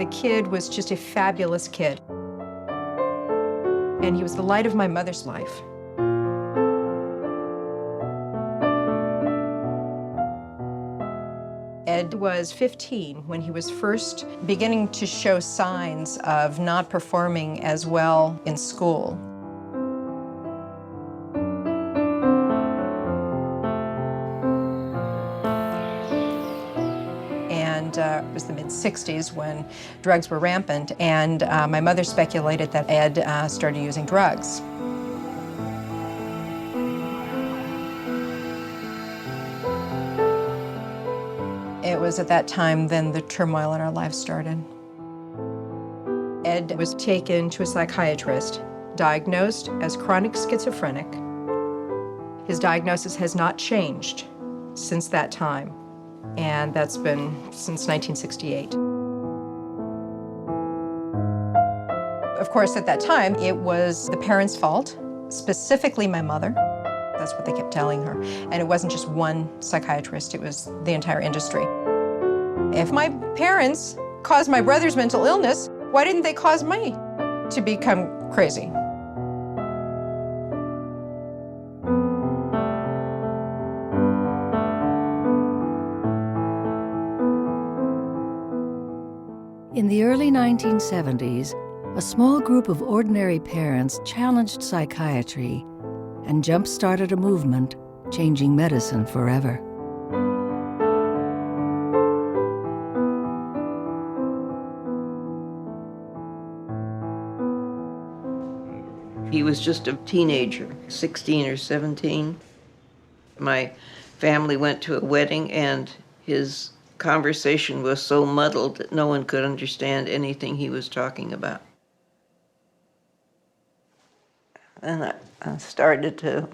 The kid was just a fabulous kid. And he was the light of my mother's life. Ed was 15 when he was first beginning to show signs of not performing as well in school. It was the mid-60s when drugs were rampant, and my mother speculated that Ed started using drugs. It was at that time then the turmoil in our lives started. Ed was taken to a psychiatrist, diagnosed as chronic schizophrenic. His diagnosis has not changed since that time, and that's been since 1968. Of course, at that time, it was the parents' fault, specifically my mother. That's what they kept telling her. And it wasn't just one psychiatrist, it was the entire industry. If my parents caused my brother's mental illness, why didn't they cause me to become crazy? In the early 1970s, a small group of ordinary parents challenged psychiatry and jump-started a movement changing medicine forever. He was just a teenager, 16 or 17. My family went to a wedding, and his conversation was so muddled that no one could understand anything he was talking about. And I started to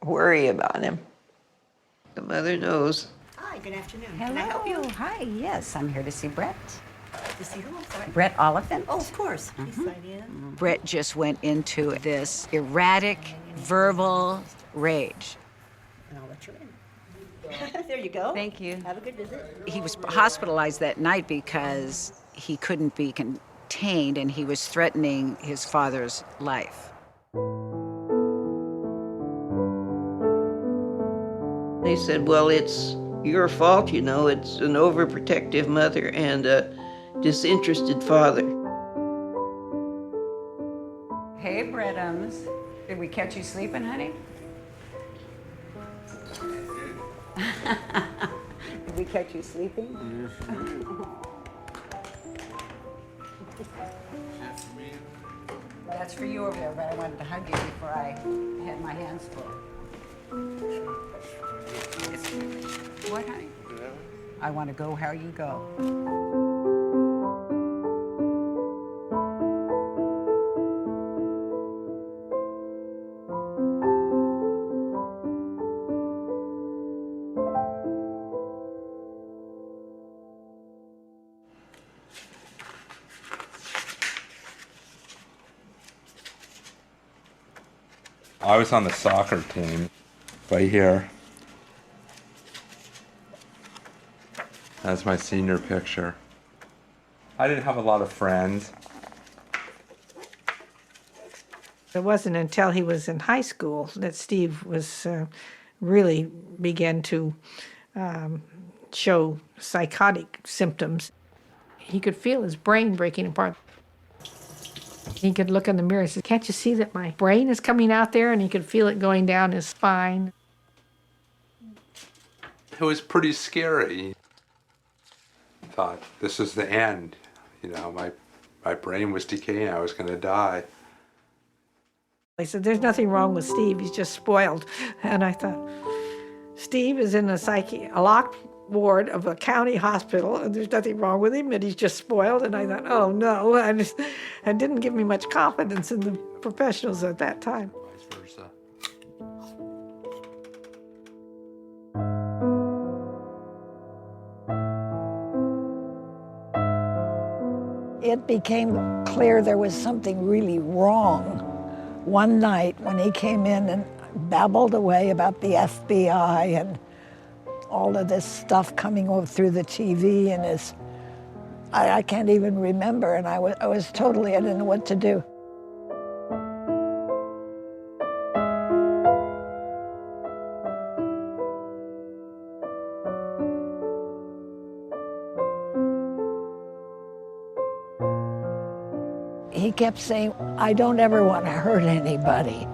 worry about him. The mother knows. Hi, good afternoon. Hello. Can I help you? Hi, yes, I'm here to see Brett. To see who? I'm sorry. Brett Oliphant. Oh, of course. Please sign in. Brett just went into this erratic, verbal rage. And I'll let you in. There you go. Thank you. Have a good visit. He was hospitalized that night because he couldn't be contained and he was threatening his father's life. They said, well, it's your fault, you know. It's an overprotective mother and a disinterested father. Hey, Brettums. Did we catch you sleeping, honey? Did we catch you sleeping? That's for you over there, but I wanted to hug you before I had my hands full. What, honey? I want to go how you go. I was on the soccer team right here. That's my senior picture. I didn't have a lot of friends. It wasn't until he was in high school that Steve was really began to show psychotic symptoms. He could feel his brain breaking apart. He could look in the mirror and say, "Can't you see that my brain is coming out there?" And he could feel it going down his spine. It was pretty scary. I thought, this is the end. You know, my brain was decaying. I was going to die. I said, "There's nothing wrong with Steve. He's just spoiled." And I thought, Steve is in a locked ward of a county hospital, and there's nothing wrong with him, and he's just spoiled. And I thought, oh no, and it didn't give me much confidence in the professionals at that time. Vice versa. It became clear there was something really wrong one night when he came in and babbled away about the FBI and all of this stuff coming over through the TV, and his I can't even remember, and I was totally, I didn't know what to do. He kept saying, I don't ever want to hurt anybody.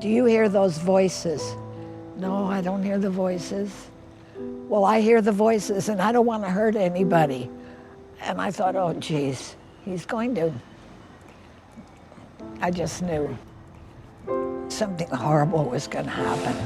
Do you hear those voices? No, I don't hear the voices. Well, I hear the voices and I don't want to hurt anybody. And I thought, oh, geez, he's going to. I just knew something horrible was going to happen.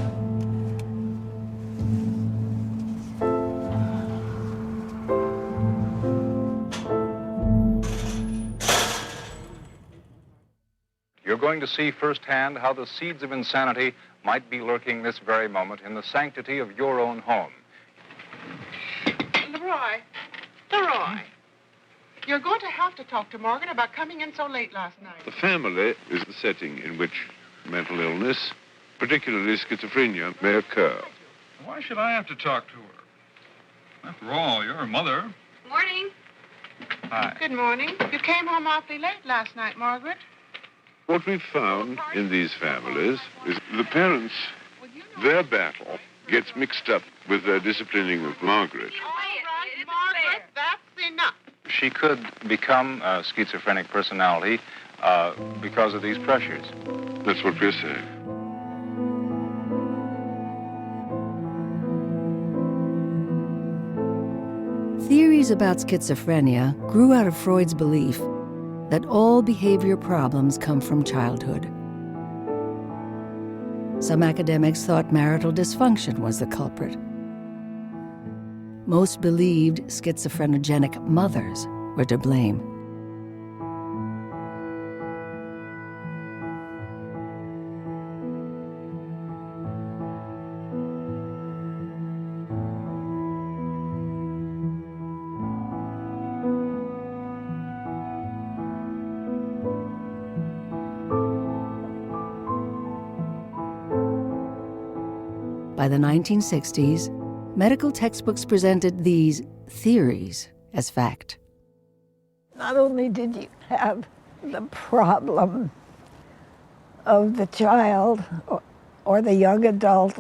You're going to see firsthand how the seeds of insanity might be lurking this very moment in the sanctity of your own home. Leroy, you're going to have to talk to Morgan about coming in so late last night. The family is the setting in which mental illness, particularly schizophrenia, may occur. Why should I have to talk to her? After all, you're her mother. Morning. Hi. Good morning. You came home awfully late last night, Margaret. What we've found in these families is the parents, their battle gets mixed up with their disciplining of Margaret. All right, Margaret, that's enough. She could become a schizophrenic personality because of these pressures. That's what we're saying. Theories about schizophrenia grew out of Freud's belief that all behavior problems come from childhood. Some academics thought marital dysfunction was the culprit. Most believed schizophrenogenic mothers were to blame. By the 1960s, medical textbooks presented these theories as fact. Not only did you have the problem of the child or the young adult,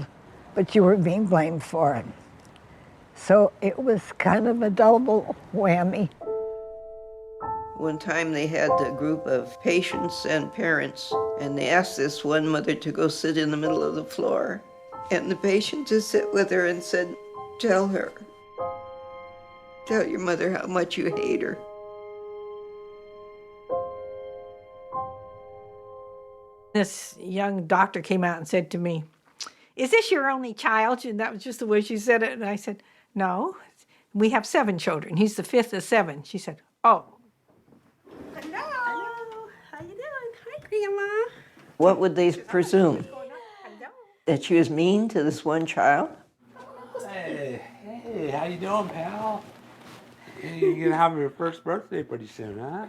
but you were being blamed for it. So it was kind of a double whammy. One time they had a group of patients and parents, and they asked this one mother to go sit in the middle of the floor. And the patient just sat with her and said, tell your mother how much you hate her. This young doctor came out and said to me, is this your only child? And that was just the way she said it. And I said, no, we have 7 children. He's the 5th of 7. She said, oh. Hello. Hello. How you doing? Hi, Grandma. What would they presume? That she was mean to this one child? Hey, how you doing, pal? You're gonna have your first birthday pretty soon, huh?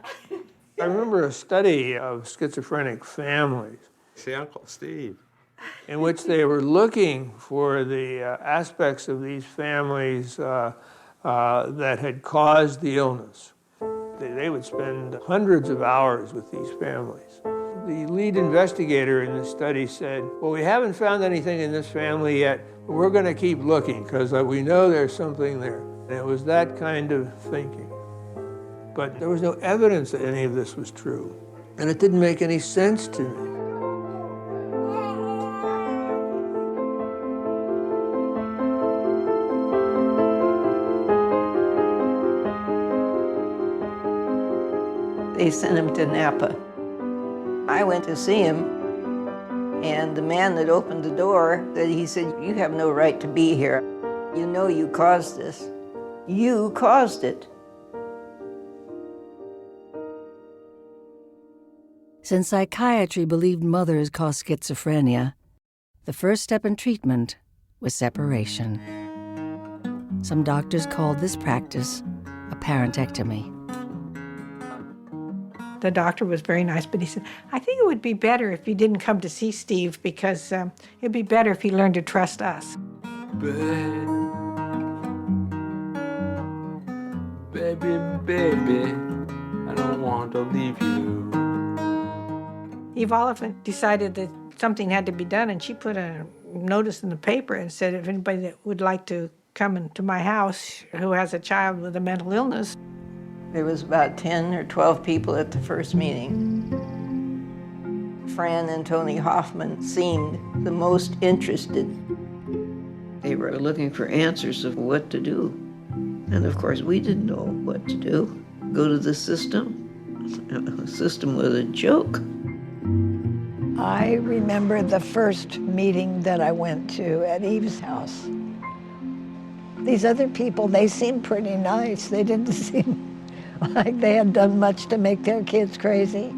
I remember a study of schizophrenic families. See, Uncle Steve. In which they were looking for the aspects of these families that had caused the illness. They would spend hundreds of hours with these families. The lead investigator in the study said, well, we haven't found anything in this family yet, but we're going to keep looking because we know there's something there. And it was that kind of thinking. But there was no evidence that any of this was true. And it didn't make any sense to me. They sent him to Napa. I went to see him, and the man that opened the door, he said, you have no right to be here. You know you caused this. You caused it. Since psychiatry believed mothers caused schizophrenia, the first step in treatment was separation. Some doctors called this practice a parentectomy. The doctor was very nice, but he said, I think it would be better if you didn't come to see Steve because it'd be better if he learned to trust us. Baby, baby. I don't want to leave you. Eve Oliphant decided that something had to be done, and she put a notice in the paper and said if anybody that would like to come into my house who has a child with a mental illness. There was about 10 or 12 people at the first meeting. Fran and Tony Hoffman seemed the most interested. They were looking for answers of what to do. And of course, we didn't know what to do. Go to the system? The system was a joke. I remember the first meeting that I went to at Eve's house. These other people, they seemed pretty nice. They didn't seem like they had done much to make their kids crazy.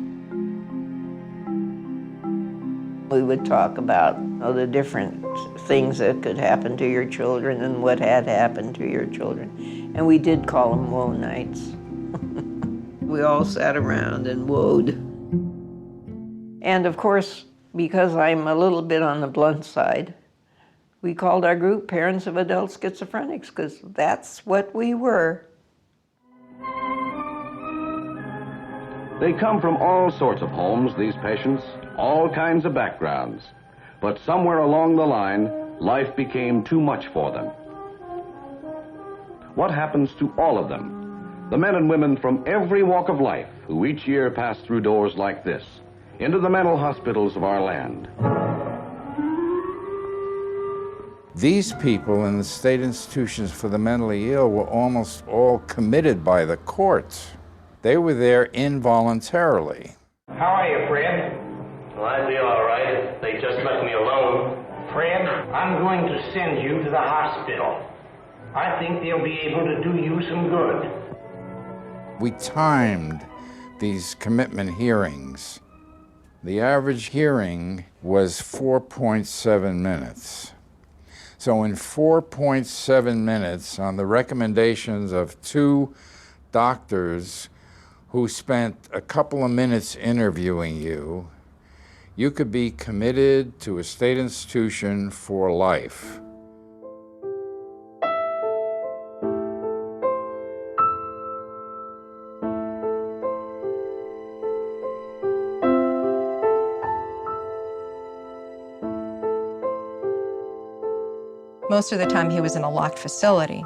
We would talk about the different things that could happen to your children and what had happened to your children. And we did call them woe nights. We all sat around and woed. And of course, because I'm a little bit on the blunt side, we called our group Parents of Adult Schizophrenics, because that's what we were. They come from all sorts of homes, these patients, all kinds of backgrounds. But somewhere along the line, life became too much for them. What happens to all of them? The men and women from every walk of life who each year pass through doors like this, into the mental hospitals of our land. These people in the state institutions for the mentally ill were almost all committed by the courts. They were there involuntarily. How are you, Fred? Well, I'd be all right if they just left me alone. Fred, I'm going to send you to the hospital. I think they'll be able to do you some good. We timed these commitment hearings. The average hearing was 4.7 minutes. So in 4.7 minutes, on the recommendations of 2 doctors who spent a couple of minutes interviewing you, you could be committed to a state institution for life. Most of the time he was in a locked facility,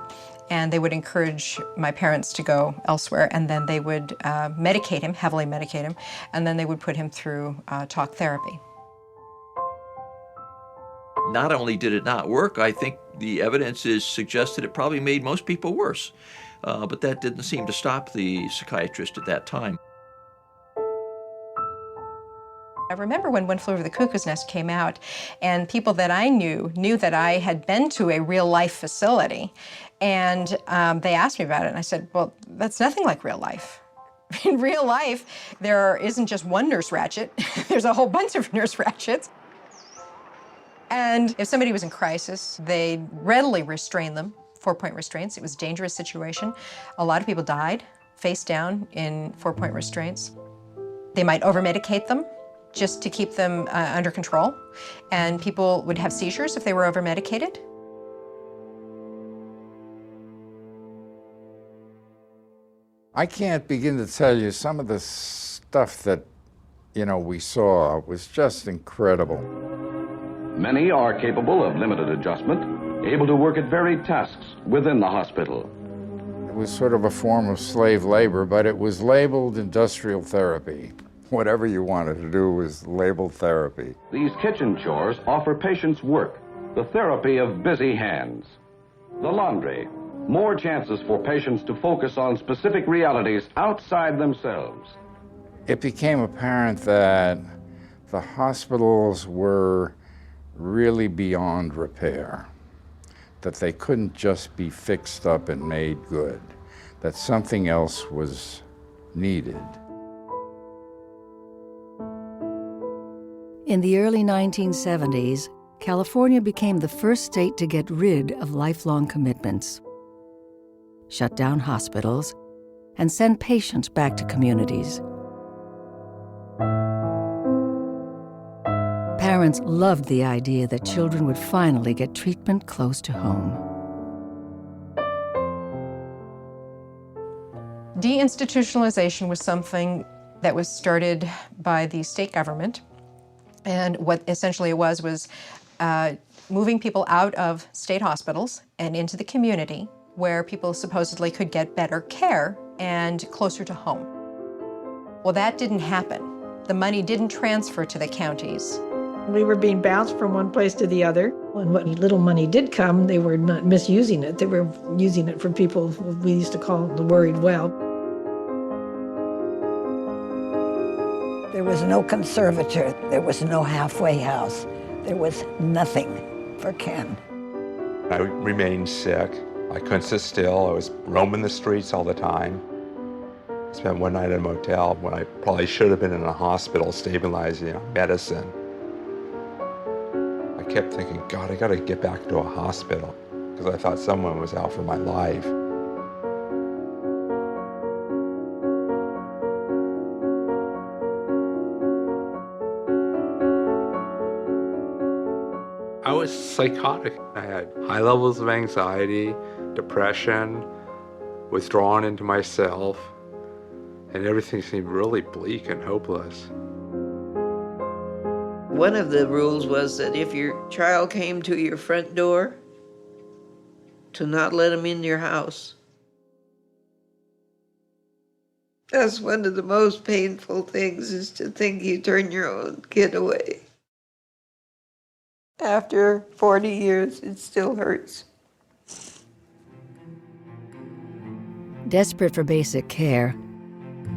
and they would encourage my parents to go elsewhere, and then they would medicate him, heavily medicate him, and then they would put him through talk therapy. Not only did it not work, I think the evidence suggests that it probably made most people worse. But that didn't seem to stop the psychiatrist at that time. I remember when One Flew Over the Cuckoo's Nest came out, and people that I knew that I had been to a real-life facility, and they asked me about it, and I said, well, that's nothing like real life. In real life, there isn't just one Nurse Ratched. There's a whole bunch of Nurse Ratcheds. And if somebody was in crisis, they readily restrained them, 4-point restraints. It was a dangerous situation. A lot of people died face down in 4-point restraints. They might over-medicate them just to keep them under control. And people would have seizures if they were over-medicated. I can't begin to tell you some of the stuff that, we saw was just incredible. Many are capable of limited adjustment, able to work at varied tasks within the hospital. It was sort of a form of slave labor, but it was labeled industrial therapy. Whatever you wanted to do was labeled therapy. These kitchen chores offer patients work, the therapy of busy hands. The laundry, more chances for patients to focus on specific realities outside themselves. It became apparent that the hospitals were really beyond repair, that they couldn't just be fixed up and made good, that something else was needed. In the early 1970s, California became the first state to get rid of lifelong commitments, shut down hospitals, and send patients back to communities. Parents loved the idea that children would finally get treatment close to home. Deinstitutionalization was something that was started by the state government. And what essentially it was moving people out of state hospitals and into the community where people supposedly could get better care and closer to home. Well, that didn't happen. The money didn't transfer to the counties. We were being bounced from one place to the other. And what little money did come, they were not misusing it. They were using it for people we used to call the worried well. There was no conservator. There was no halfway house. There was nothing for Ken. I remained sick. I couldn't sit still. I was roaming the streets all the time. Spent one night in a motel when I probably should have been in a hospital stabilizing medicine. I kept thinking, God, I gotta get back to a hospital because I thought someone was out for my life. I was psychotic. I had high levels of anxiety, depression, withdrawn into myself, and everything seemed really bleak and hopeless. One of the rules was that if your child came to your front door, to not let him in your house. That's one of the most painful things, is to think you turn your own kid away. After 40 years, it still hurts. Desperate for basic care,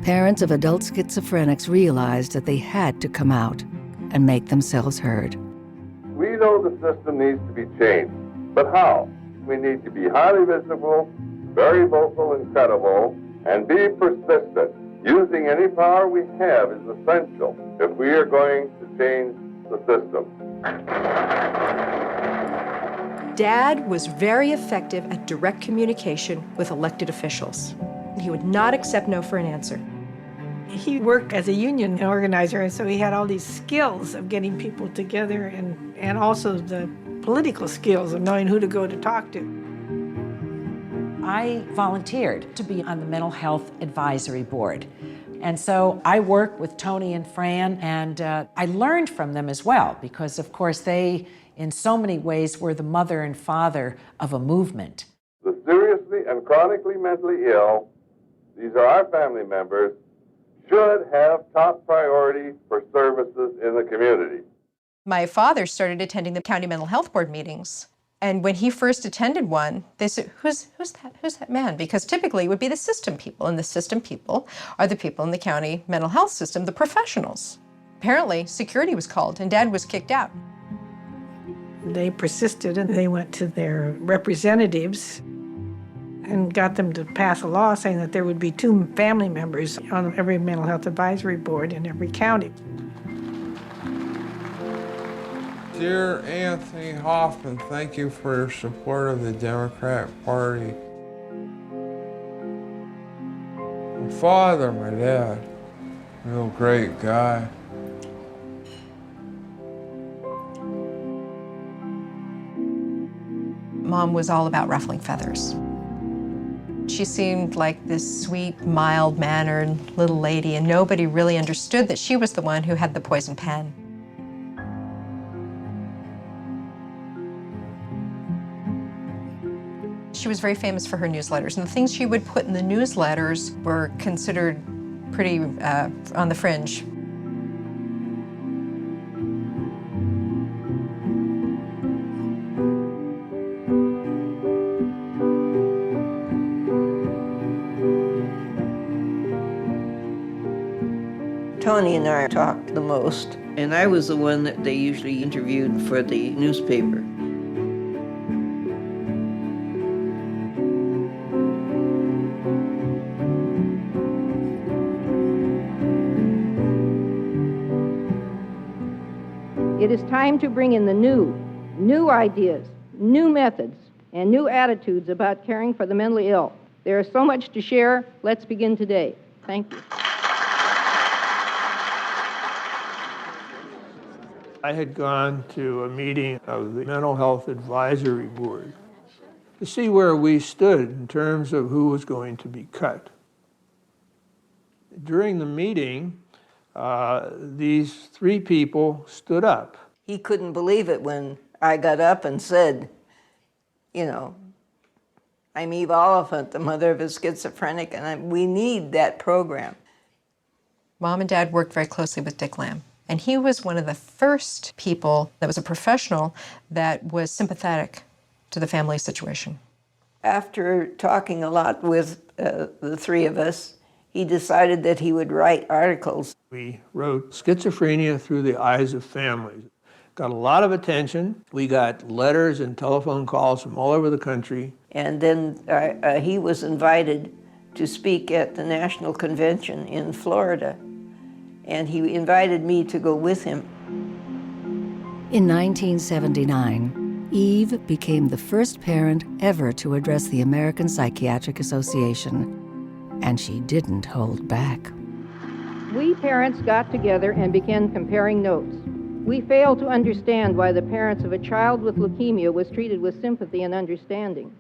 parents of adult schizophrenics realized that they had to come out and make themselves heard. We know the system needs to be changed, but how? We need to be highly visible, very vocal and credible, and be persistent. Using any power we have is essential if we are going to change the system. Dad was very effective at direct communication with elected officials. He would not accept no for an answer. He worked as a union organizer, and so he had all these skills of getting people together and also the political skills of knowing who to go to talk to. I volunteered to be on the Mental Health Advisory Board. And so I worked with Tony and Fran, and I learned from them as well, because of course they, in so many ways, were the mother and father of a movement. The seriously and chronically mentally ill, these are our family members, should have top priority for services in the community. My father started attending the county mental health board meetings. And when he first attended one, they said, who's that man? Because typically it would be the system people, and the system people are the people in the county mental health system, the professionals. Apparently, security was called and Dad was kicked out. They persisted, and they went to their representatives and got them to pass a law saying that there would be 2 family members on every mental health advisory board in every county. Dear Anthony Hoffman, thank you for your support of the Democratic Party. My father, my dad, real great guy. Mom was all about ruffling feathers. She seemed like this sweet, mild-mannered little lady, and nobody really understood that she was the one who had the poison pen. She was very famous for her newsletters, and the things she would put in the newsletters were considered pretty on the fringe. Tony and I talked the most, and I was the one that they usually interviewed for the newspaper. It is time to bring in the new ideas, new methods, and new attitudes about caring for the mentally ill. There is so much to share. Let's begin today. Thank you. I had gone to a meeting of the Mental Health Advisory Board to see where we stood in terms of who was going to be cut. During the meeting, these three people stood up. He couldn't believe it when I got up and said, you know, I'm Eve Oliphant, the mother of a schizophrenic, and we need that program. Mom and Dad worked very closely with Dick Lamb, and he was one of the first people that was a professional that was sympathetic to the family situation. After talking a lot with the three of us, he decided that he would write articles. We wrote Schizophrenia Through the Eyes of Families. Got a lot of attention. We got letters and telephone calls from all over the country. And then he was invited to speak at the National Convention in Florida. And he invited me to go with him. In 1979, Eve became the first parent ever to address the American Psychiatric Association. And she didn't hold back. We parents got together and began comparing notes. We failed to understand why the parents of a child with leukemia was treated with sympathy and understanding,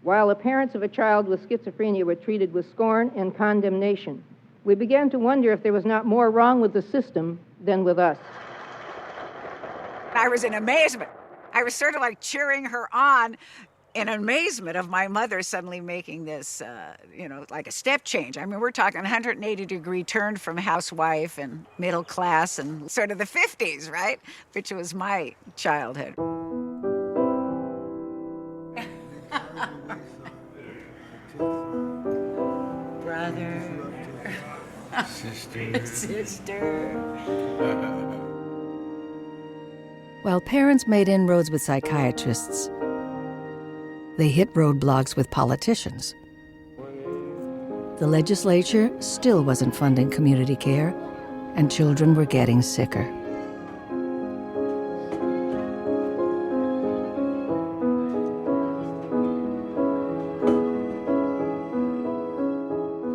while the parents of a child with schizophrenia were treated with scorn and condemnation. We began to wonder if there was not more wrong with the system than with us. I was in amazement. I was sort of like cheering her on in amazement of my mother suddenly making this, like a step change. I mean, we're talking 180-degree turn from housewife and middle class and sort of the 50s, right? Which was my childhood. Brother. Sister. Sister. While parents made inroads with psychiatrists, they hit roadblocks with politicians. The legislature still wasn't funding community care, and children were getting sicker.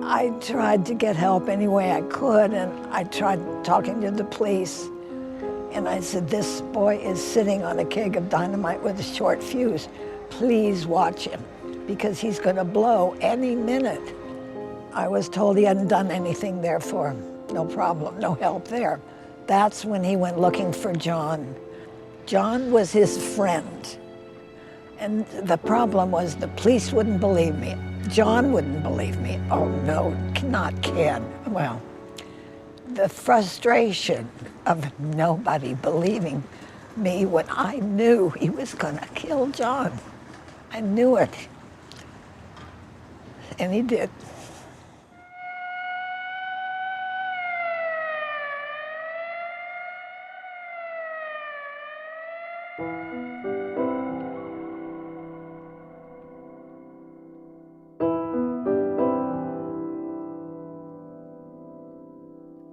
I tried to get help any way I could, and I tried talking to the police. And I said, this boy is sitting on a keg of dynamite with a short fuse. Please watch him, because he's going to blow any minute. I was told he hadn't done anything there for him. No problem, no help there. That's when he went looking for John. John was his friend. And the problem was the police wouldn't believe me. John wouldn't believe me. Oh, no, not Ken. Well, the frustration of nobody believing me when I knew he was going to kill John. I knew it. And he did.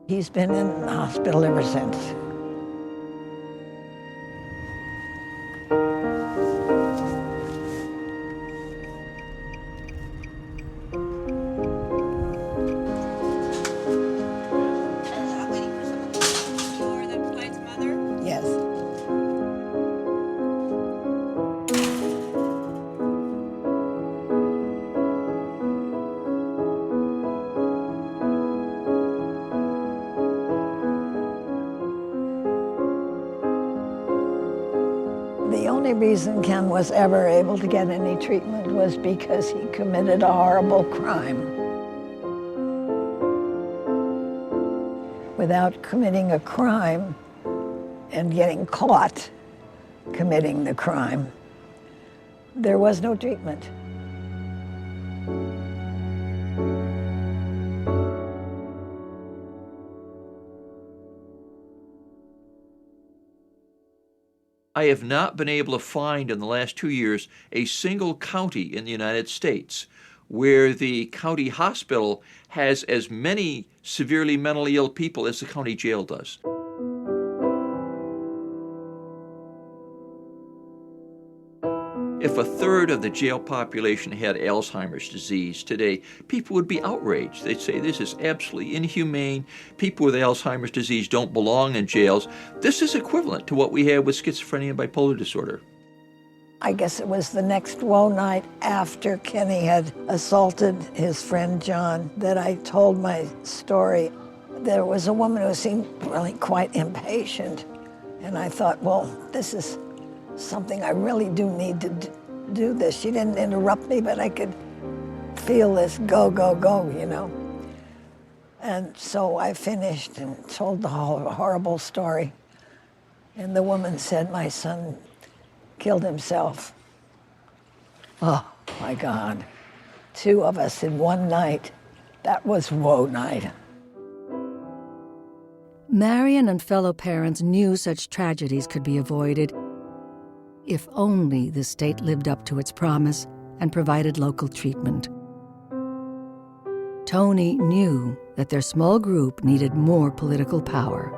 He's been in the hospital ever since. Yes. The only reason Ken was ever able to get any treatment was because he committed a horrible crime. Without committing a crime and getting caught committing the crime, there was no treatment. I have not been able to find in the last 2 years a single county in the United States where the county hospital has as many severely mentally ill people as the county jail does. If a third of the jail population had Alzheimer's disease today, people would be outraged. They'd say this is absolutely inhumane. People with Alzheimer's disease don't belong in jails. This is equivalent to what we have with schizophrenia and bipolar disorder. I guess it was the next woe night after Kenny had assaulted his friend John that I told my story. There was a woman who seemed really quite impatient. And I thought, well, this is something I really do need to do this. She didn't interrupt me, but I could feel this go, go, go, you know. And so I finished and told the whole horrible story. And the woman said, my son killed himself. Oh, my God. 2 of us in one night. That was woe night. Marion and fellow parents knew such tragedies could be avoided if only the state lived up to its promise and provided local treatment. Tony knew that their small group needed more political power.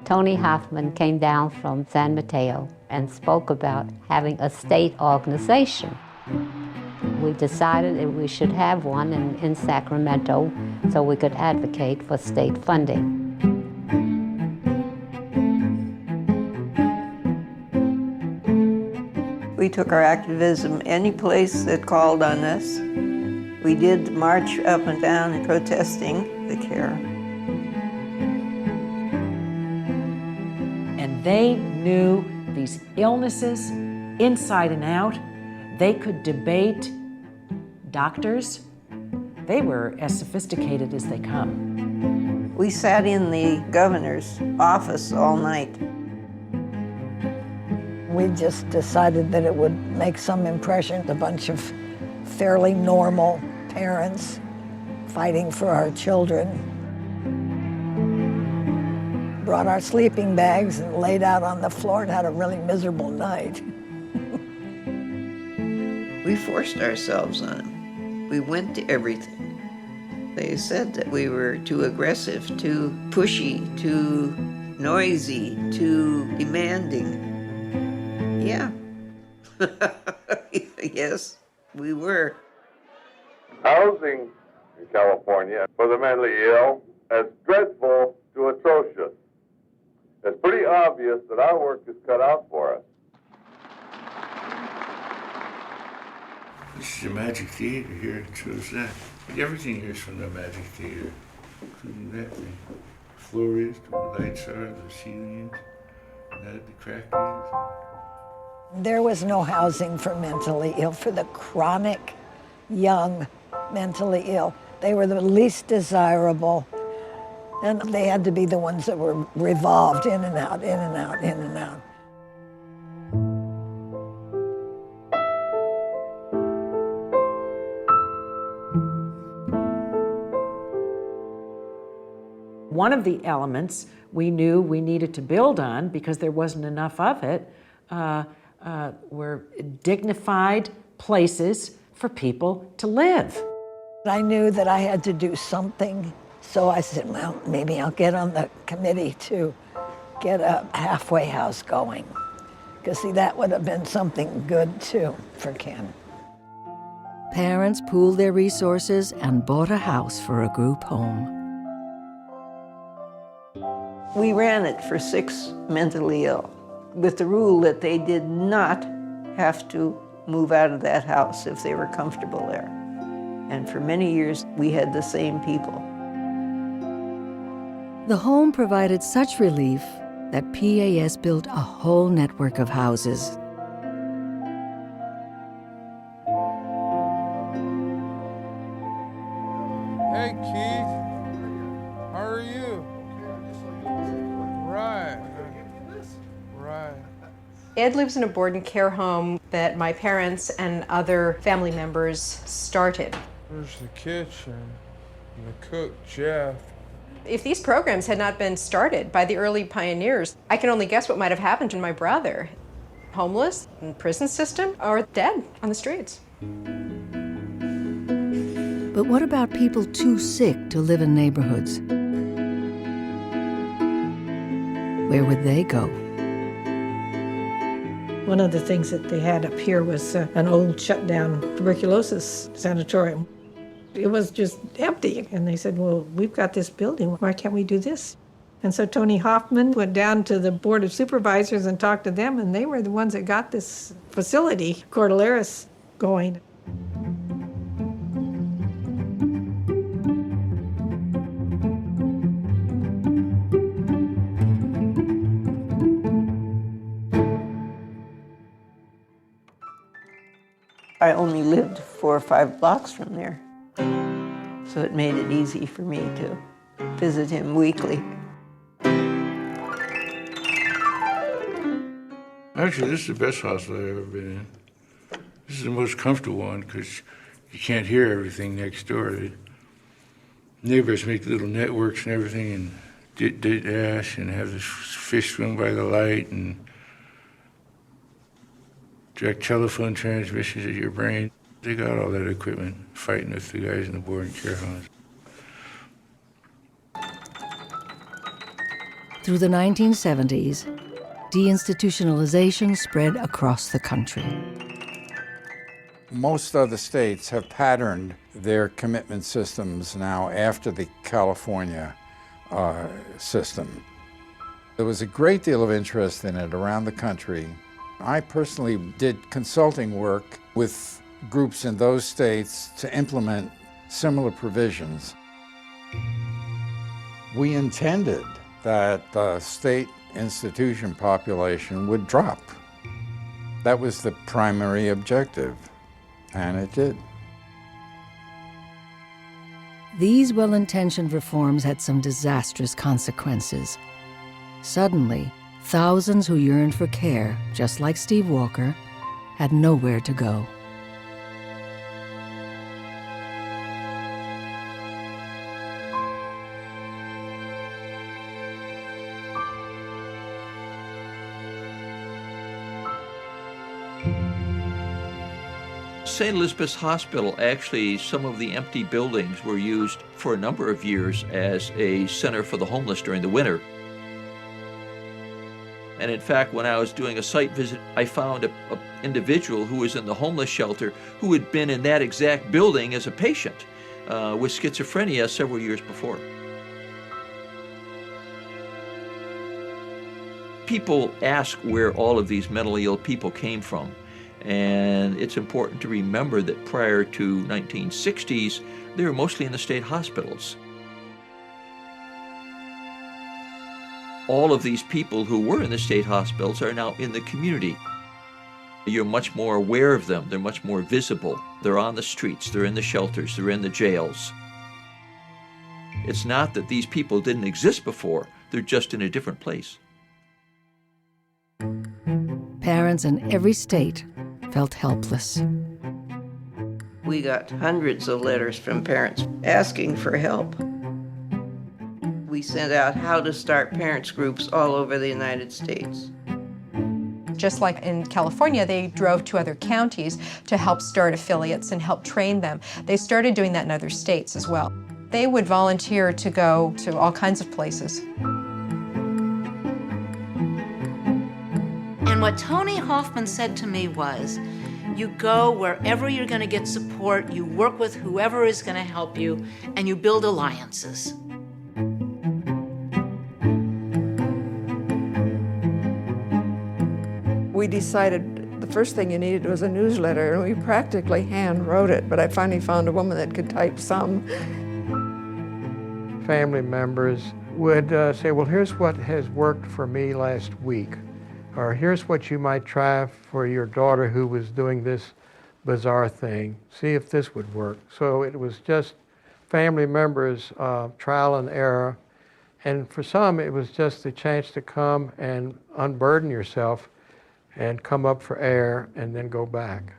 Tony Hoffman came down from San Mateo and spoke about having a state organization. We decided that we should have one in Sacramento so we could advocate for state funding. We took our activism any place that called on us. We did march up and down protesting the care. And they knew these illnesses inside and out. They could debate doctors. They were as sophisticated as they come. We sat in the governor's office all night. We just decided that it would make some impression. A bunch of fairly normal parents fighting for our children. Brought our sleeping bags and laid out on the floor and had a really miserable night. We forced ourselves on them. We went to everything. They said that we were too aggressive, too pushy, too noisy, too demanding. Yeah. Yes, we were. Housing in California for the mentally ill as dreadful to atrocious. It's pretty obvious that our work is cut out for us. This is a magic theater here. It shows that. Everything here is from the magic theater, including that thing. The floor is, the lights are, the ceiling is, and that the crack is. There was no housing for mentally ill, for the chronic, young, mentally ill. They were the least desirable, and they had to be the ones that were revolved in and out, in and out, in and out. One of the elements we knew we needed to build on, because there wasn't enough of it, were dignified places for people to live. I knew that I had to do something, so I said, well, maybe I'll get on the committee to get a halfway house going. Because, see, that would have been something good, too, for Ken. Parents pooled their resources and bought a house for a group home. We ran it for 6 mentally ill, with the rule that they did not have to move out of that house if they were comfortable there. And for many years, we had the same people. The home provided such relief that PAS built a whole network of houses. Hey, Keith. How are you? Right. Right. Ed lives in a board and care home that my parents and other family members started. There's the kitchen and the cook, Jeff. If these programs had not been started by the early pioneers, I can only guess what might have happened to my brother. Homeless, in the prison system, or dead on the streets. But what about people too sick to live in neighborhoods? Where would they go? One of the things that they had up here was an old shut-down tuberculosis sanatorium. It was just empty. And they said, well, we've got this building. Why can't we do this? And so Tony Hoffman went down to the Board of Supervisors and talked to them, and they were the ones that got this facility, Cordilleras, going. I only lived 4 or 5 blocks from there, so it made it easy for me to visit him weekly. Actually, this is the best hospital I've ever been in. This is the most comfortable one because you can't hear everything next door. The neighbors make little networks and everything and dash and have this fish swim by the light and direct telephone transmissions at your brain. They got all that equipment fighting with the guys in the board and care homes. Through the 1970s, deinstitutionalization spread across the country. Most other states have patterned their commitment systems now after the California system. There was a great deal of interest in it around the country. I personally did consulting work with groups in those states to implement similar provisions. We intended that the state institution population would drop. That was the primary objective, and it did. These well-intentioned reforms had some disastrous consequences. Suddenly, thousands who yearned for care, just like Steve Walker, had nowhere to go. St. Elizabeth's Hospital, actually, some of the empty buildings were used for a number of years as a center for the homeless during the winter. And in fact, when I was doing a site visit, I found an individual who was in the homeless shelter who had been in that exact building as a patient with schizophrenia several years before. People ask where all of these mentally ill people came from. And it's important to remember that prior to 1960s, they were mostly in the state hospitals. All of these people who were in the state hospitals are now in the community. You're much more aware of them. They're much more visible. They're on the streets. They're in the shelters. They're in the jails. It's not that these people didn't exist before. They're just in a different place. Parents in every state felt helpless. We got hundreds of letters from parents asking for help. We sent out how to start parents groups all over the United States. Just like in California, they drove to other counties to help start affiliates and help train them. They started doing that in other states as well. They would volunteer to go to all kinds of places. And what Tony Hoffman said to me was, you go wherever you're going to get support, you work with whoever is going to help you, and you build alliances. We decided the first thing you needed was a newsletter, and we practically hand wrote it, but I finally found a woman that could type some. Family members would say, well, here's what has worked for me last week. Or here's what you might try for your daughter who was doing this bizarre thing. See if this would work. So it was just family members' trial and error. And for some, it was just a chance to come and unburden yourself and come up for air and then go back.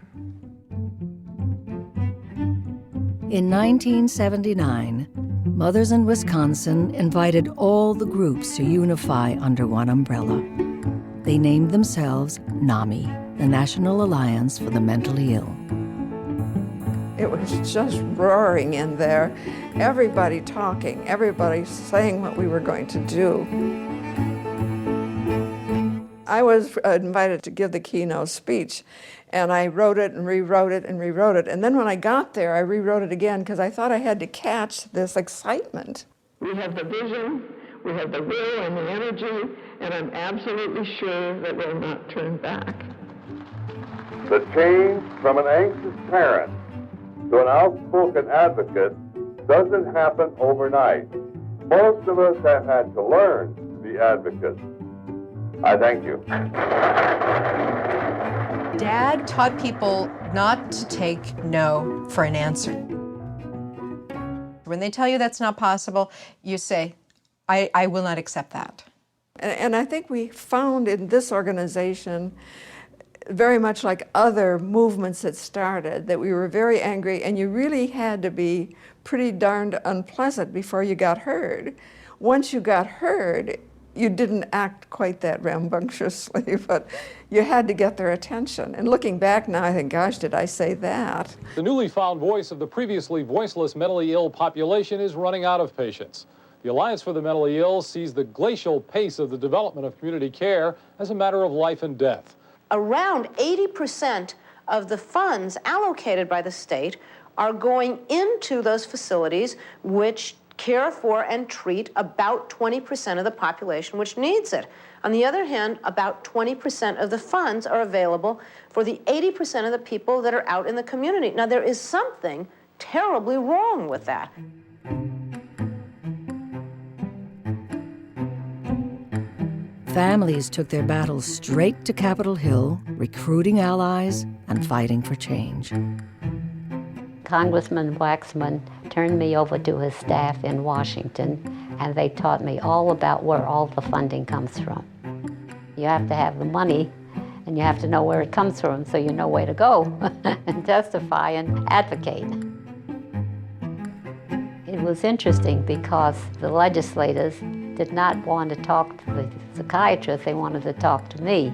In 1979, mothers in Wisconsin invited all the groups to unify under one umbrella. They named themselves NAMI, the National Alliance for the Mentally Ill. It was just roaring in there. Everybody talking, everybody saying what we were going to do. I was invited to give the keynote speech, and I wrote it and rewrote it and rewrote it. And then when I got there, I rewrote it again because I thought I had to catch this excitement. We have the vision, We have the will and the energy, and I'm absolutely sure that we'll not turn back. The change from an anxious parent to an outspoken advocate doesn't happen overnight. Most of us have had to learn to be advocates. I thank you. Dad taught people not to take no for an answer. When they tell you that's not possible, you say, I will not accept that. And I think we found in this organization, very much like other movements that started, that we were very angry, and you really had to be pretty darned unpleasant before you got heard. Once you got heard, you didn't act quite that rambunctiously, but you had to get their attention. And looking back now, I think, gosh, did I say that? The newly found voice of the previously voiceless mentally ill population is running out of patience. The Alliance for the Mentally Ill sees the glacial pace of the development of community care as a matter of life and death. Around 80% of the funds allocated by the state are going into those facilities which care for and treat about 20% of the population which needs it. On the other hand, about 20% of the funds are available for the 80% of the people that are out in the community. Now, there is something terribly wrong with that. Families took their battles straight to Capitol Hill, recruiting allies and fighting for change. Congressman Waxman turned me over to his staff in Washington, and they taught me all about where all the funding comes from. You have to have the money, and you have to know where it comes from so you know where to go and testify and advocate. It was interesting because the legislators did not want to talk to the psychiatrist, they wanted to talk to me.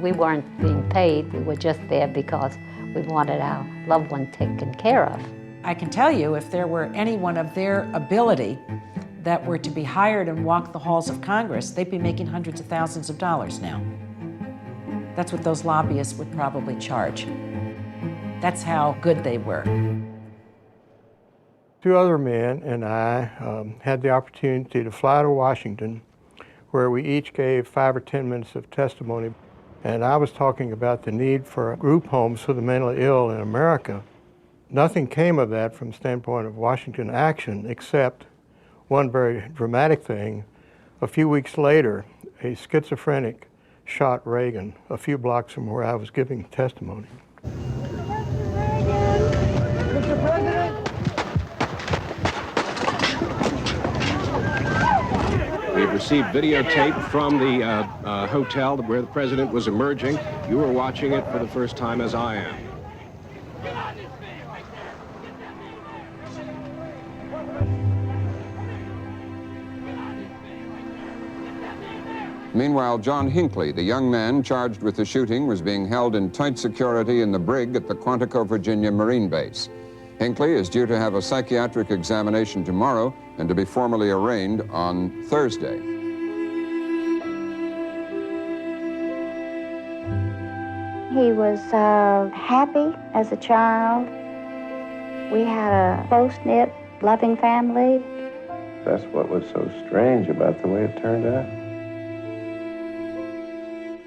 We weren't being paid, we were just there because we wanted our loved one taken care of. I can tell you, if there were anyone of their ability that were to be hired and walk the halls of Congress, they'd be making hundreds of thousands of dollars now. That's what those lobbyists would probably charge. That's how good they were. Two other men and I had the opportunity to fly to Washington, where we each gave 5 or 10 minutes of testimony. And I was talking about the need for group homes for the mentally ill in America. Nothing came of that from the standpoint of Washington action, except one very dramatic thing. A few weeks later, a schizophrenic shot Reagan a few blocks from where I was giving testimony. Mr. President. We've received videotape from the hotel where the president was emerging. You were watching it for the first time, as I am. Meanwhile, John Hinckley, the young man charged with the shooting, was being held in tight security in the brig at the Quantico, Virginia Marine Base. Hinckley is due to have a psychiatric examination tomorrow and to be formally arraigned on Thursday. He was happy as a child. We had a close-knit, loving family. That's what was so strange about the way it turned out.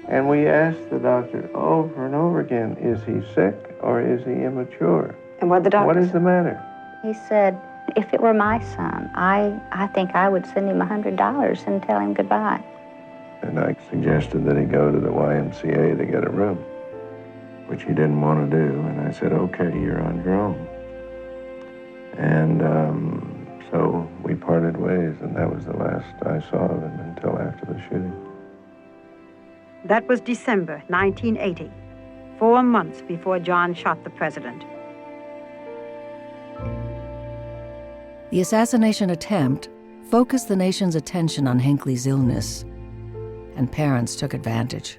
And we asked the doctor over and over again, is he sick or is he immature? And what the doctor What is the matter? He said, if it were my son, I think I would send him $100 and tell him goodbye. And I suggested that he go to the YMCA to get a room, which he didn't want to do. And I said, okay, you're on your own. And so we parted ways, and that was the last I saw of him until after the shooting. That was December 1980, 4 months before John shot the president. The assassination attempt focused the nation's attention on Hinckley's illness, and parents took advantage.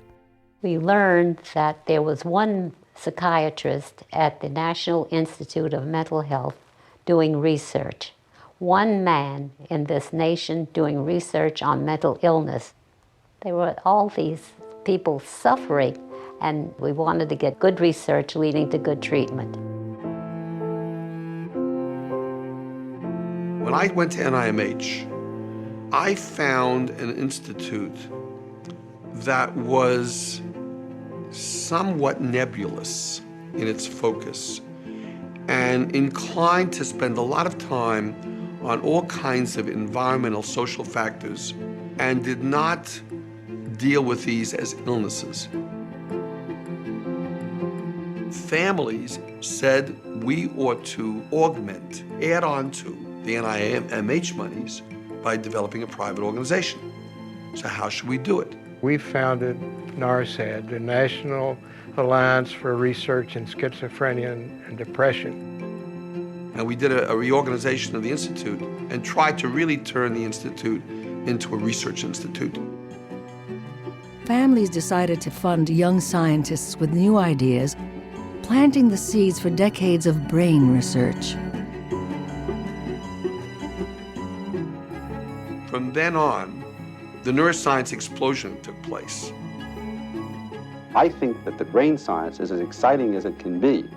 We learned that there was one psychiatrist at the National Institute of Mental Health doing research. One man in this nation doing research on mental illness. There were all these people suffering, and we wanted to get good research leading to good treatment. When I went to NIMH, I found an institute that was somewhat nebulous in its focus and inclined to spend a lot of time on all kinds of environmental, social factors, and did not deal with these as illnesses. Families said we ought to augment, add on to the NIMH monies by developing a private organization. So how should we do it? We founded NARSAD, the National Alliance for Research in Schizophrenia and Depression. And we did a reorganization of the Institute and tried to really turn the Institute into a research institute. Families decided to fund young scientists with new ideas, planting the seeds for decades of brain research. From then on, the neuroscience explosion took place. I think that the brain science is as exciting as it can be.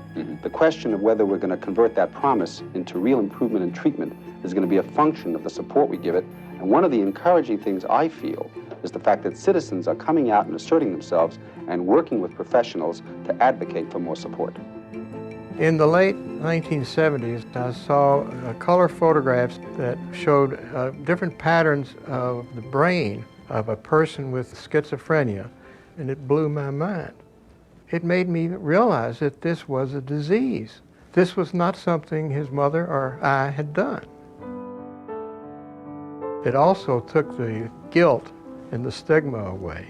The question of whether we're going to convert that promise into real improvement in treatment is going to be a function of the support we give it. And one of the encouraging things I feel is the fact that citizens are coming out and asserting themselves and working with professionals to advocate for more support. In the late 1970s, I saw color photographs that showed different patterns of the brain of a person with schizophrenia, and it blew my mind. It made me realize that this was a disease. This was not something his mother or I had done. It also took the guilt and the stigma away.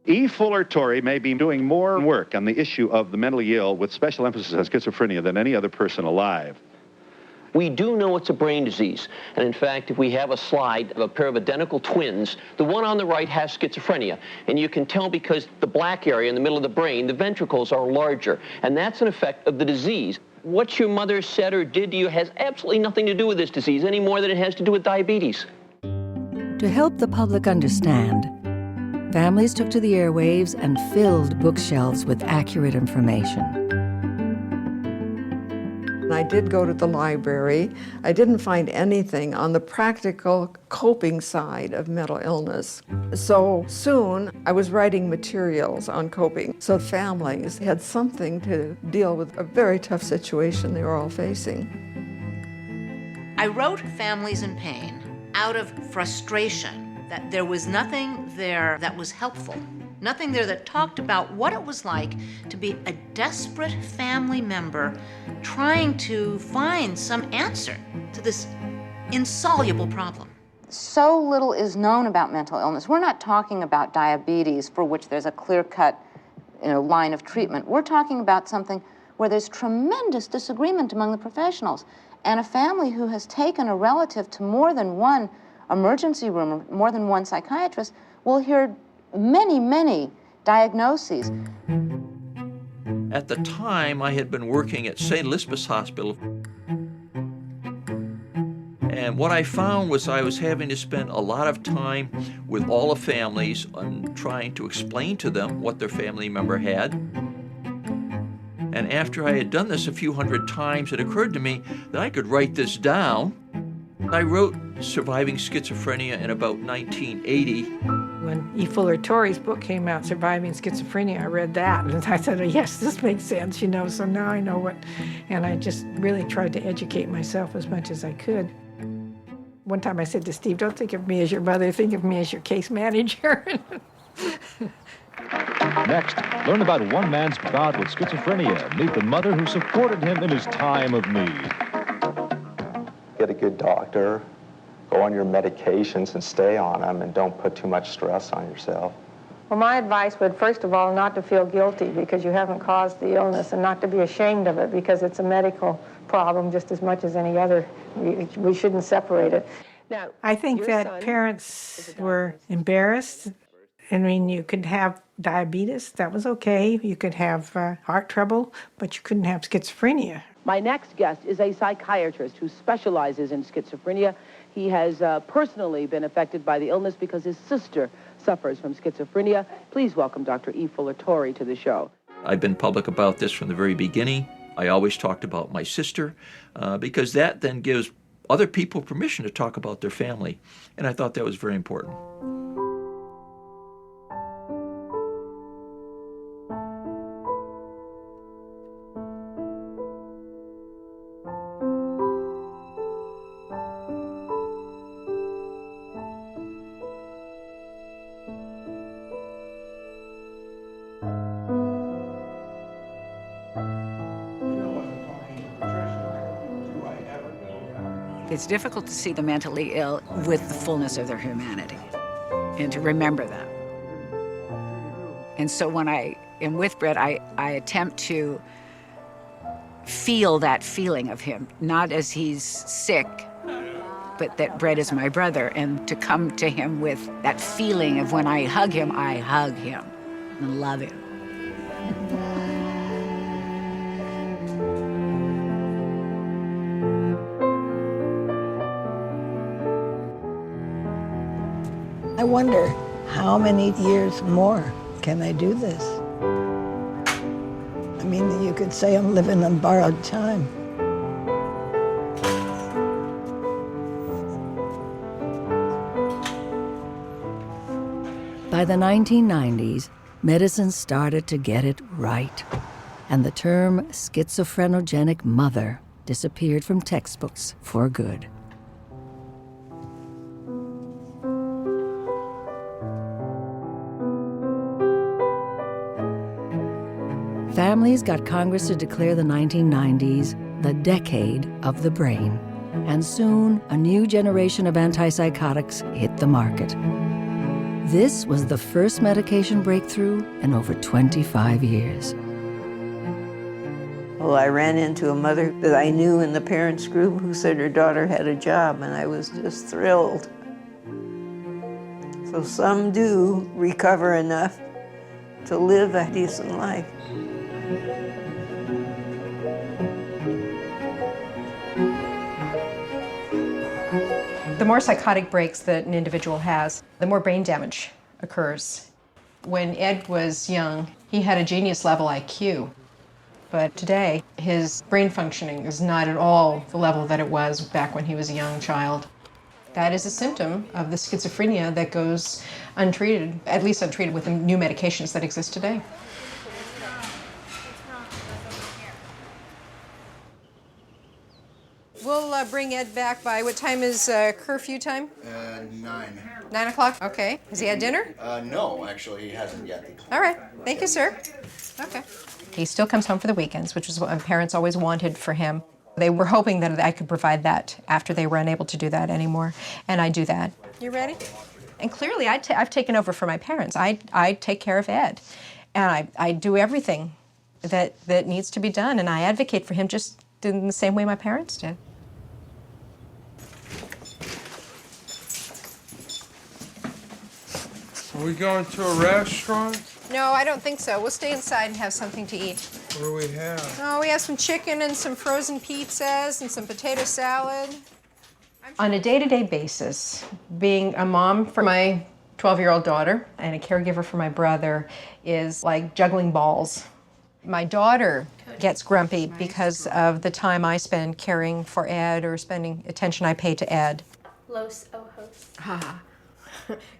E. Fuller Torrey may be doing more work on the issue of the mentally ill with special emphasis on schizophrenia than any other person alive. We do know it's a brain disease. And in fact, if we have a slide of a pair of identical twins, the one on the right has schizophrenia. And you can tell because the black area in the middle of the brain, the ventricles are larger. And that's an effect of the disease. What your mother said or did to you has absolutely nothing to do with this disease, any more than it has to do with diabetes. To help the public understand, families took to the airwaves and filled bookshelves with accurate information. I did go to the library. I didn't find anything on the practical coping side of mental illness. So soon I was writing materials on coping, so families had something to deal with a very tough situation they were all facing. I wrote Families in Pain out of frustration that there was nothing there that was helpful. Nothing there that talked about what it was like to be a desperate family member trying to find some answer to this insoluble problem. So little is known about mental illness. We're not talking about diabetes for which there's a clear-cut line of treatment. We're talking about something where there's tremendous disagreement among the professionals. And a family who has taken a relative to more than one emergency room or more than one psychiatrist will hear many, many diagnoses. At the time, I had been working at St. Elizabeth's Hospital. And what I found was I was having to spend a lot of time with all the families on trying to explain to them what their family member had. And after I had done this a few hundred times, it occurred to me that I could write this down. I wrote Surviving Schizophrenia in about 1980. When E. Fuller Torrey's book came out, Surviving Schizophrenia, I read that, and I said, oh, yes, this makes sense, so now I know what, and I just really tried to educate myself as much as I could. One time I said to Steve, don't think of me as your mother, think of me as your case manager. Next, learn about one man's bout with schizophrenia. Meet the mother who supported him in his time of need. Get a good doctor, go on your medications and stay on them, and don't put too much stress on yourself. Well, my advice would, first of all, not to feel guilty because you haven't caused the illness, and not to be ashamed of it because it's a medical problem just as much as any other. We shouldn't separate it. Now, I think that parents were embarrassed. I mean, you could have diabetes, that was okay. You could have heart trouble, but you couldn't have schizophrenia. My next guest is a psychiatrist who specializes in schizophrenia. He has personally been affected by the illness because his sister suffers from schizophrenia. Please welcome Dr. E. Fuller Torrey to the show. I've been public about this from the very beginning. I always talked about my sister because that then gives other people permission to talk about their family. And I thought that was very important. It's difficult to see the mentally ill with the fullness of their humanity and to remember them. And so when I am with Brett, I attempt to feel that feeling of him, not as he's sick, but that Brett is my brother, and to come to him with that feeling of when I hug him and love him. I wonder how many years more can I do this? I mean, you could say I'm living on borrowed time. By the 1990s, medicine started to get it right, and the term schizophrenogenic mother disappeared from textbooks for good. Families got Congress to declare the 1990s the decade of the brain, and soon a new generation of antipsychotics hit the market. This was the first medication breakthrough in over 25 years. Well, I ran into a mother that I knew in the parents group who said her daughter had a job, and I was just thrilled. So some do recover enough to live a decent life. The more psychotic breaks that an individual has, the more brain damage occurs. When Ed was young, he had a genius level IQ, but today his brain functioning is not at all the level that it was back when he was a young child. That is a symptom of the schizophrenia that goes untreated, at least untreated with the new medications that exist today. We'll bring Ed back by, what time is curfew time? 9. 9 o'clock? Okay. Has he had dinner? No, actually, he hasn't yet. All right. Thank you, sir. Okay. He still comes home for the weekends, which is what my parents always wanted for him. They were hoping that I could provide that after they were unable to do that anymore, and I do that. You ready? And clearly, I've taken over for my parents. I take care of Ed, and I do everything that needs to be done, and I advocate for him just in the same way my parents did. Are we going to a restaurant? No, I don't think so. We'll stay inside and have something to eat. What do we have? Oh, we have some chicken and some frozen pizzas and some potato salad. On a day-to-day basis, being a mom for my 12-year-old daughter and a caregiver for my brother is like juggling balls. My daughter gets grumpy because of the time I spend caring for Ed or spending attention I pay to Ed. Los ojos. Ha.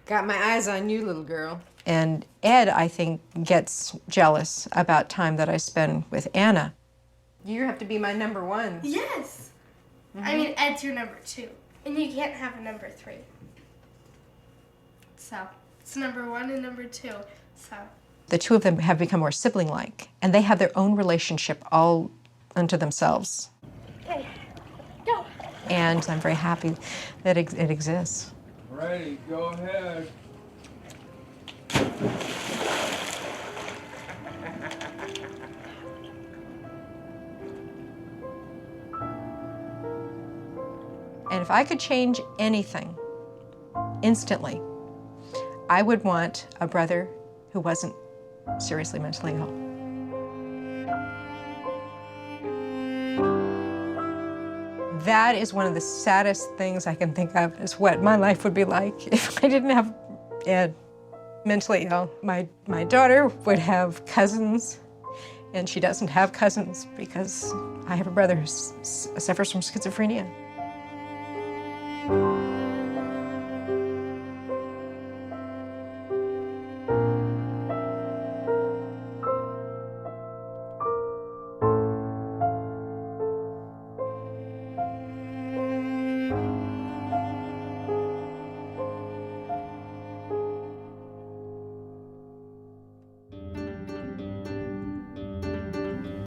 Got my eyes on you, little girl. And Ed, I think, gets jealous about time that I spend with Anna. You have to be my number one. Yes. I mean, Ed's your number 2, and you can't have a number 3. So, it's number 1 and number 2, so. The two of them have become more sibling-like, and they have their own relationship all unto themselves. Okay, go. And I'm very happy that it exists. Ready, go ahead. And if I could change anything instantly, I would want a brother who wasn't seriously mentally ill. That is one of the saddest things I can think of, is what my life would be like if I didn't have Ed mentally ill. My daughter would have cousins And she doesn't have cousins because I have a brother who suffers from schizophrenia.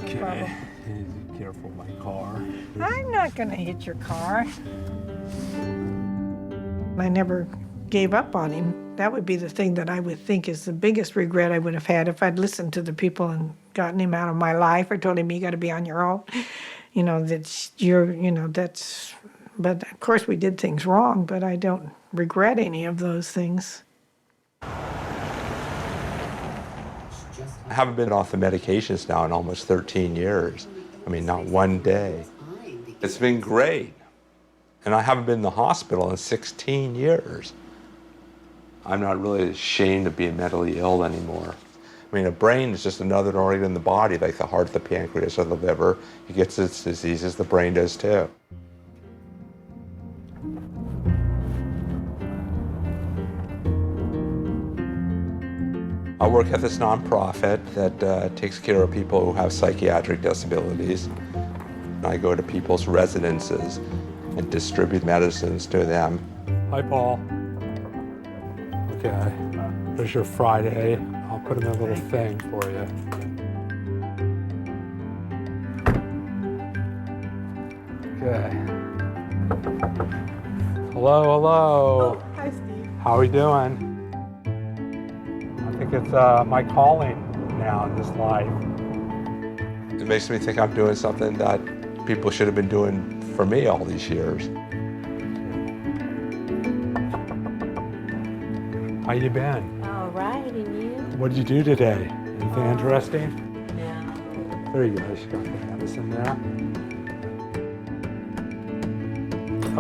Okay, careful my car. I'm not going to hit your car. I never gave up on him. That would be the thing that I would think is the biggest regret I would have had if I'd listened to the people and gotten him out of my life or told him you got to be on your own. You know, that's that's, but of course we did things wrong, but I don't regret any of those things. I haven't been off the medications now in almost 13 years. I mean, not one day. It's been great. And I haven't been in the hospital in 16 years. I'm not really ashamed of being mentally ill anymore. I mean, a brain is just another organ in the body, like the heart, the pancreas, or the liver. It gets its diseases, the brain does too. I work at this nonprofit that takes care of people who have psychiatric disabilities. I go to people's residences and distribute medicines to them. Hi, Paul. Okay, there's your Friday. I'll put in a little thing for you. Okay. Hello, hello. Oh, hi, Steve. How are we doing? I think it's my calling now in this life. It makes me think I'm doing something that people should have been doing for me all these years. How you been? All right, and you? What did you do today? Anything interesting? No. There you go, she got the medicine there.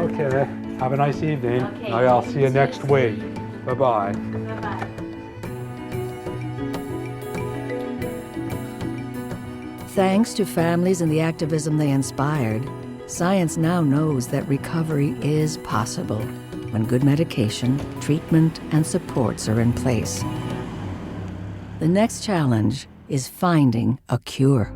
Okay, have a nice evening. Okay, I'll see you next week. Bye-bye. Bye-bye. Thanks to families and the activism they inspired, science now knows that recovery is possible when good medication, treatment, and supports are in place. The next challenge is finding a cure.